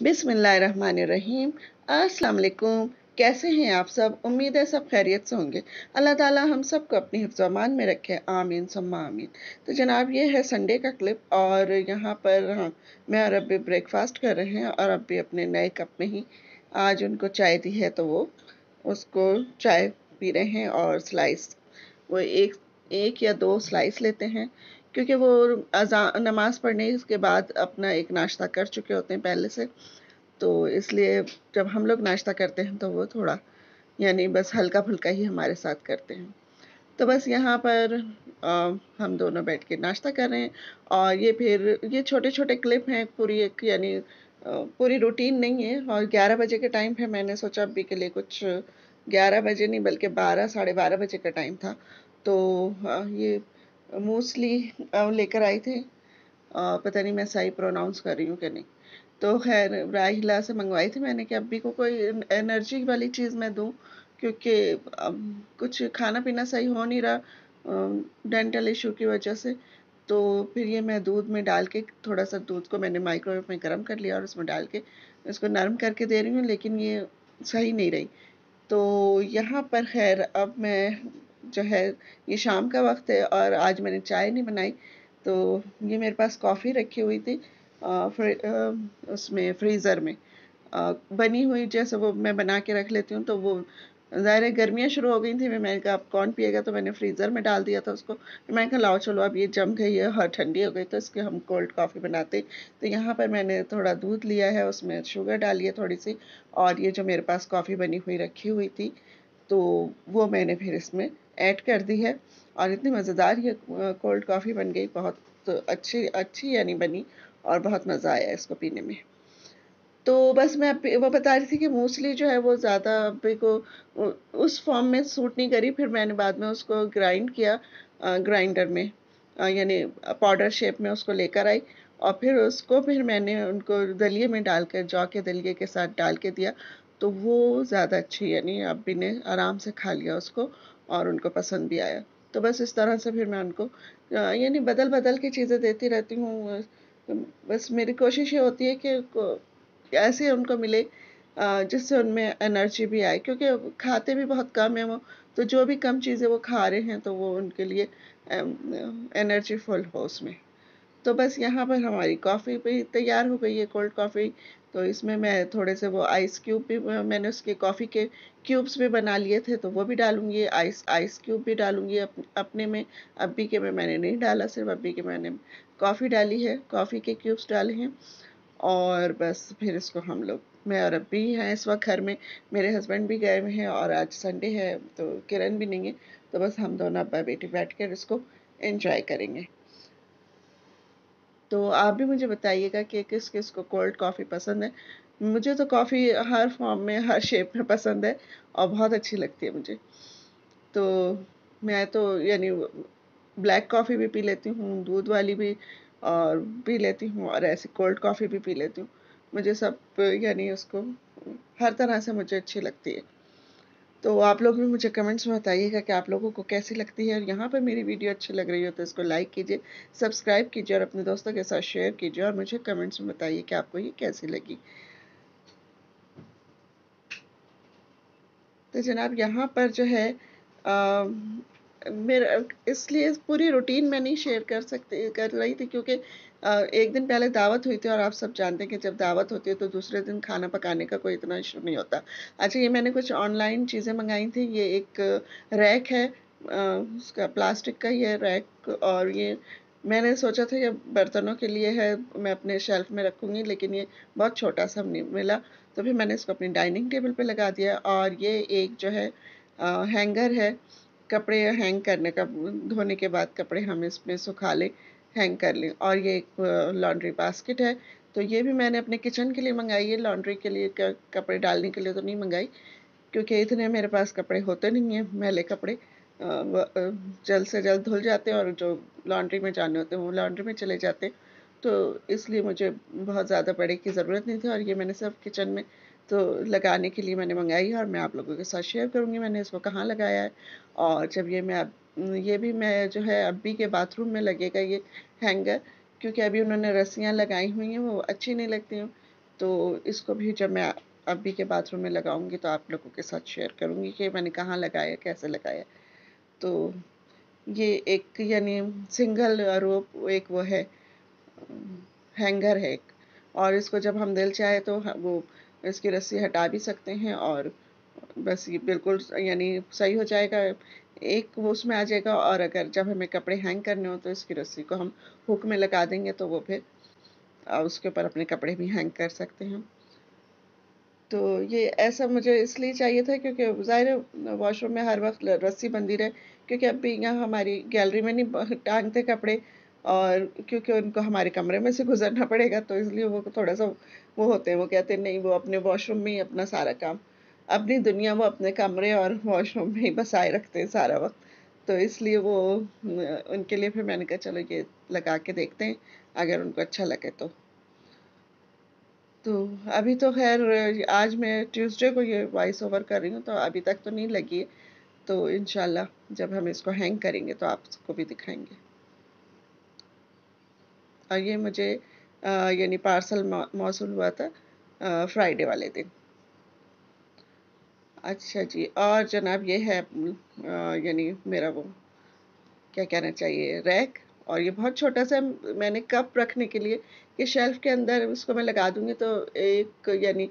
बिस्मिल्लाहिर्रहमानिर्रहीम। अस्सलाम वालेकुम। कैसे हैं आप सब? उम्मीद है सब खैरियत से होंगे। अल्लाह ताला हम सबको अपनी हिफ्ज़ अमान में रखे, आमीन सुम्मा आमीन। तो जनाब ये है संडे का क्लिप और यहाँ पर मैं और अब्बी ब्रेकफास्ट कर रहे हैं और अब्बी अपने नए कप में ही आज उनको चाय दी है तो वो उसको चाय पी रहे हैं और स्लाइस वो एक एक या दो स्लाइस लेते हैं क्योंकि वो नमाज पढ़ने के बाद अपना एक नाश्ता कर चुके होते हैं पहले से। तो इसलिए जब हम लोग नाश्ता करते हैं तो वो थोड़ा यानी बस हल्का फुल्का ही हमारे साथ करते हैं। तो बस यहाँ पर हम दोनों बैठ के नाश्ता कर रहे हैं और ये छोटे छोटे क्लिप हैं, पूरी एक यानी पूरी रूटीन नहीं है। और 11 बजे के टाइम पे मैंने सोचा अभी के लिए कुछ 11 बजे नहीं बल्कि 12 साढ़े 12 बजे का टाइम था। तो ये मूसली लेकर आई थे। पता नहीं मैं सही प्रोनाउंस कर रही हूँ कि नहीं। तो खैर राहिला से मंगवाई थी मैंने कि अब्बी को कोई एनर्जी वाली चीज़ मैं दूँ क्योंकि अब कुछ खाना पीना सही हो नहीं रहा डेंटल इशू की वजह से। तो फिर ये मैं दूध में डाल के थोड़ा सा दूध को मैंने माइक्रोवेव में गर्म कर लिया और उसमें डाल के इसको नरम करके दे रही हूँ, लेकिन ये सही नहीं रही। तो यहाँ पर खैर अब मैं जो है ये शाम का वक्त है और आज मैंने चाय नहीं बनाई। तो ये मेरे पास कॉफ़ी रखी हुई थी उसमें फ्रीज़र में बनी हुई, जैसे वो मैं बना के रख लेती हूँ। तो वो ज़ाहिर है गर्मियाँ शुरू हो गई थी, मैंने कहा अब कौन पिएगा, तो मैंने फ्रीज़र में डाल दिया था उसको। फिर मैंने कहा लाओ चलो अब ये जम गई है और ठंडी हो गई तो इसके हम कोल्ड कॉफ़ी बनाते। तो यहाँ पर मैंने थोड़ा दूध लिया है, उसमें शुगर डाली है थोड़ी सी, और ये जो मेरे पास कॉफ़ी बनी हुई रखी हुई थी तो वो मैंने फिर इसमें ऐड कर दी है। और इतनी मज़ेदार ये कोल्ड कॉफ़ी बन गई, बहुत अच्छी अच्छी यानी बनी और बहुत मज़ा आया इसको पीने में। तो बस मैं वो बता रही थी कि मूसली जो है वो ज़्यादा अब्बी को उस फॉर्म में सूट नहीं करी। फिर मैंने बाद में उसको ग्राइंड किया ग्राइंडर में, यानी पाउडर शेप में उसको लेकर आई और फिर मैंने उनको दलिए में डालकर जौ के दलिए के साथ डाल के दिया। तो वो ज़्यादा अच्छी यानी अब्बी ने आराम से खा लिया उसको और उनको पसंद भी आया। तो बस इस तरह से फिर मैं उनको यानी बदल बदल के चीज़ें देती रहती हूँ। बस मेरी कोशिश ये होती है कि ऐसे उनको मिले जिससे उनमें एनर्जी भी आए, क्योंकि खाते भी बहुत कम है वो। तो जो भी कम चीज़ें वो खा रहे हैं तो वो उनके लिए एनर्जी फुल हो उसमें। तो बस यहाँ पर हमारी कॉफ़ी भी तैयार हो गई है, कोल्ड कॉफ़ी। तो इसमें मैं थोड़े से वो आइस क्यूब भी मैंने उसके कॉफ़ी के क्यूब्स भी बना लिए थे तो वो भी डालूंगी, आइस आइस क्यूब भी डालूंगी अपने में। अब्बी के में मैंने नहीं डाला, सिर्फ अब्बी के मैंने कॉफ़ी डाली है, कॉफ़ी के क्यूब्स डाले हैं। और बस फिर इसको हम लोग मैं और अब्बी हैं इस वक्त घर में। मेरे हस्बैंड भी गए हुए हैं और आज संडे है तो किरण भी नहीं है। तो बस हम दोनों अब्बा बेटी बैठ कर इसको एंजॉय करेंगे। तो आप भी मुझे बताइएगा कि किस किस को कोल्ड कॉफ़ी पसंद है। मुझे तो कॉफ़ी हर फॉर्म में हर शेप में पसंद है और बहुत अच्छी लगती है मुझे। तो मैं तो यानी ब्लैक कॉफ़ी भी पी लेती हूँ, दूध वाली भी और पी लेती हूँ और ऐसे कोल्ड कॉफ़ी भी पी लेती हूँ। मुझे सब यानी उसको हर तरह से मुझे अच्छी लगती है। तो आप लोग भी मुझे कमेंट्स में बताइएगा कि आप लोगों को कैसी लगती है। और यहाँ पर मेरी वीडियो अच्छी लग रही हो तो इसको लाइक कीजिए, सब्सक्राइब कीजिए और अपने दोस्तों के साथ शेयर कीजिए और मुझे कमेंट्स में बताइए कि आपको ये कैसी लगी। तो जनाब यहाँ पर जो है अ, मेरा इसलिए पूरी रूटीन मैं नहीं शेयर कर रही थी क्योंकि एक दिन पहले दावत हुई थी और आप सब जानते हैं कि जब दावत होती है तो दूसरे दिन खाना पकाने का कोई इतना इशू नहीं होता। अच्छा, ये मैंने कुछ ऑनलाइन चीज़ें मंगाई थी। ये एक रैक है, उसका प्लास्टिक का ही है रैक। और ये मैंने सोचा था ये बर्तनों के लिए है, मैं अपने शेल्फ में रखूँगी, लेकिन ये बहुत छोटा सा मिला। तो फिर मैंने इसको अपनी डाइनिंग टेबल पे लगा दिया। और ये एक जो है हैंगर है, कपड़े हैंग करने का, धोने के बाद कपड़े हम इसमें सुखा लें, हैंग कर लें। और ये एक लॉन्ड्री बास्केट है। तो ये भी मैंने अपने किचन के लिए मंगाई है, लॉन्ड्री के लिए, कपड़े डालने के लिए तो नहीं मंगाई क्योंकि इतने मेरे पास कपड़े होते नहीं हैं, मैले कपड़े जल्द से जल्द धुल जाते हैं और जो लॉन्ड्री में जाने होते हैं वो लॉन्ड्री में चले जाते हैं। तो इसलिए मुझे बहुत ज़्यादा बड़े की ज़रूरत नहीं थी और ये मैंने सब किचन में तो लगाने के लिए मैंने मंगाई है और मैं आप लोगों के साथ शेयर करूँगी मैंने इसको कहाँ लगाया है। और जब ये भी मैं जो है अब्बी के बाथरूम में लगेगा ये हैंगर, क्योंकि अभी उन्होंने रस्सियाँ लगाई हुई हैं वो अच्छी नहीं लगती हैं। तो इसको भी जब मैं अभी के बाथरूम में लगाऊंगी तो आप लोगों के साथ शेयर करूंगी कि मैंने कहाँ लगाया, कैसे लगाया। तो ये एक यानी सिंगल रोप, एक वो है हैंगर है एक, और इसको जब हम दिल चाहे तो वो इसकी रस्सी हटा भी सकते हैं और बस ये बिल्कुल यानी सही हो जाएगा। एक वो उसमें आ जाएगा, और अगर जब हमें कपड़े हैंग करने हो तो इसकी रस्सी को हम हुक में लगा देंगे तो वो फिर उसके ऊपर अपने कपड़े भी हैंग कर सकते हैं। तो ये ऐसा मुझे इसलिए चाहिए था क्योंकि ज़ाहिर है वॉशरूम में हर वक्त रस्सी बंधी रहे, क्योंकि अब भी यहाँ हमारी गैलरी में नहीं टांगते कपड़े, और क्योंकि उनको हमारे कमरे में से गुजरना पड़ेगा, तो इसलिए वो थोड़ा सा वो होते हैं, वो कहते हैं नहीं, वो अपने वॉशरूम में ही अपना सारा काम, अपनी दुनिया वो अपने कमरे और वॉशरूम में ही बसाए रखते हैं सारा वक्त। तो इसलिए वो उनके लिए फिर मैंने कहा चलो ये लगा के देखते हैं, अगर उनको अच्छा लगे तो। तो अभी तो खैर आज मैं ट्यूसडे को ये वॉइस ओवर कर रही हूँ, तो अभी तक तो नहीं लगी है। तो इंशाल्लाह जब हम इसको हैंग करेंगे तो आपको भी दिखाएंगे। और ये मुझे यानी पार्सल मौसूल हुआ था फ्राइडे वाले दिन। अच्छा जी, और जनाब ये है यानी मेरा वो क्या कहना चाहिए, रैक। और ये बहुत छोटा सा मैंने कप रखने के लिए, ये शेल्फ के अंदर उसको मैं लगा दूंगी तो एक यानी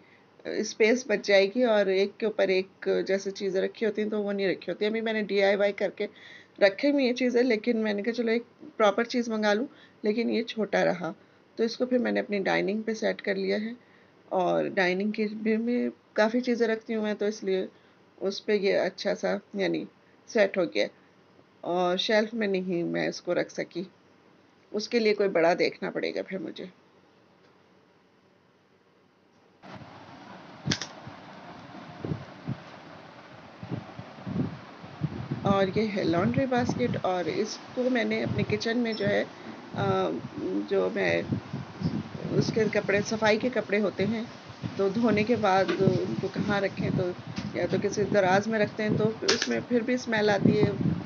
स्पेस बच जाएगी, और एक के ऊपर एक जैसे चीज़ें रखी होती हैं तो वो नहीं रखी होती। अभी मैंने DIY करके रखे हुई ये चीज़ें, लेकिन मैंने कहा चलो एक प्रॉपर चीज़ मंगा लूँ, लेकिन ये छोटा रहा, तो इसको फिर मैंने अपनी डाइनिंग पे सेट कर लिया है। और डाइनिंग की भी में काफ़ी चीज़ें रखती हूँ मैं, तो इसलिए उस पे ये अच्छा सा यानी सेट हो गया। और शेल्फ में नहीं मैं इसको रख सकी, उसके लिए कोई बड़ा देखना पड़ेगा फिर मुझे। और ये है लॉन्ड्री बास्केट, और इसको मैंने अपने किचन में जो है जो मैं उसके कपड़े, सफाई के कपड़े होते हैं, तो धोने के बाद उनको कहाँ रखें, तो या तो किसी दराज में रखते हैं तो उसमें फिर भी स्मेल आती है।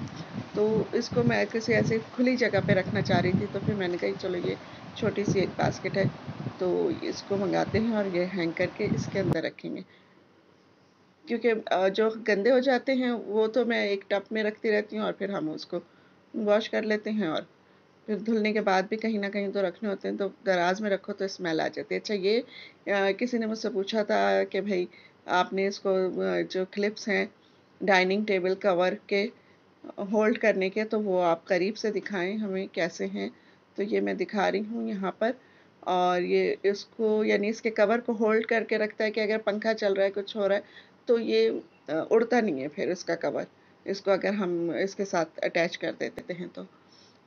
तो इसको मैं किसी ऐसे खुली जगह पे रखना चाह रही थी, तो फिर मैंने कही चलो ये छोटी सी एक बास्केट है, तो इसको मंगाते हैं और ये हैंग करके इसके अंदर रखेंगे। क्योंकि जो गंदे हो जाते हैं वो तो मैं एक टब में रखती रहती हूँ, और फिर हम उसको वॉश कर लेते हैं, और फिर धुलने के बाद भी कहीं ना कहीं तो रखने होते हैं, तो दराज में रखो तो स्मेल आ जाती है। अच्छा ये किसी ने मुझसे पूछा था कि भाई आपने इसको जो क्लिप्स हैं डाइनिंग टेबल कवर के होल्ड करने के, तो वो आप करीब से दिखाएं हमें कैसे हैं। तो ये मैं दिखा रही हूँ यहाँ पर। और ये इसको यानी इसके कवर को होल्ड करके रखता है कि अगर पंखा चल रहा है, कुछ हो रहा है, तो ये उड़ता नहीं है फिर इसका कवर, इसको अगर हम इसके साथ अटैच कर देते हैं तो।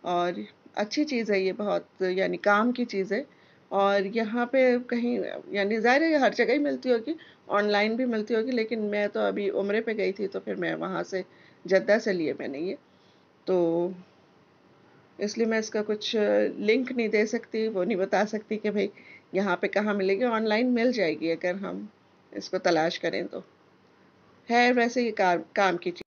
और अच्छी चीज़ है ये, बहुत यानी काम की चीज़ है। और यहाँ पे कहीं यानी ज़ाहिर है ये हर जगह ही मिलती होगी, ऑनलाइन भी मिलती होगी, लेकिन मैं तो अभी उम्रे पे गई थी तो फिर मैं वहाँ से जद्दा से लिए मैंने ये। तो इसलिए मैं इसका कुछ लिंक नहीं दे सकती, वो नहीं बता सकती कि भाई यहाँ पे कहाँ मिलेगी। ऑनलाइन मिल जाएगी अगर हम इसको तलाश करें तो। है वैसे ये काम की चीज़।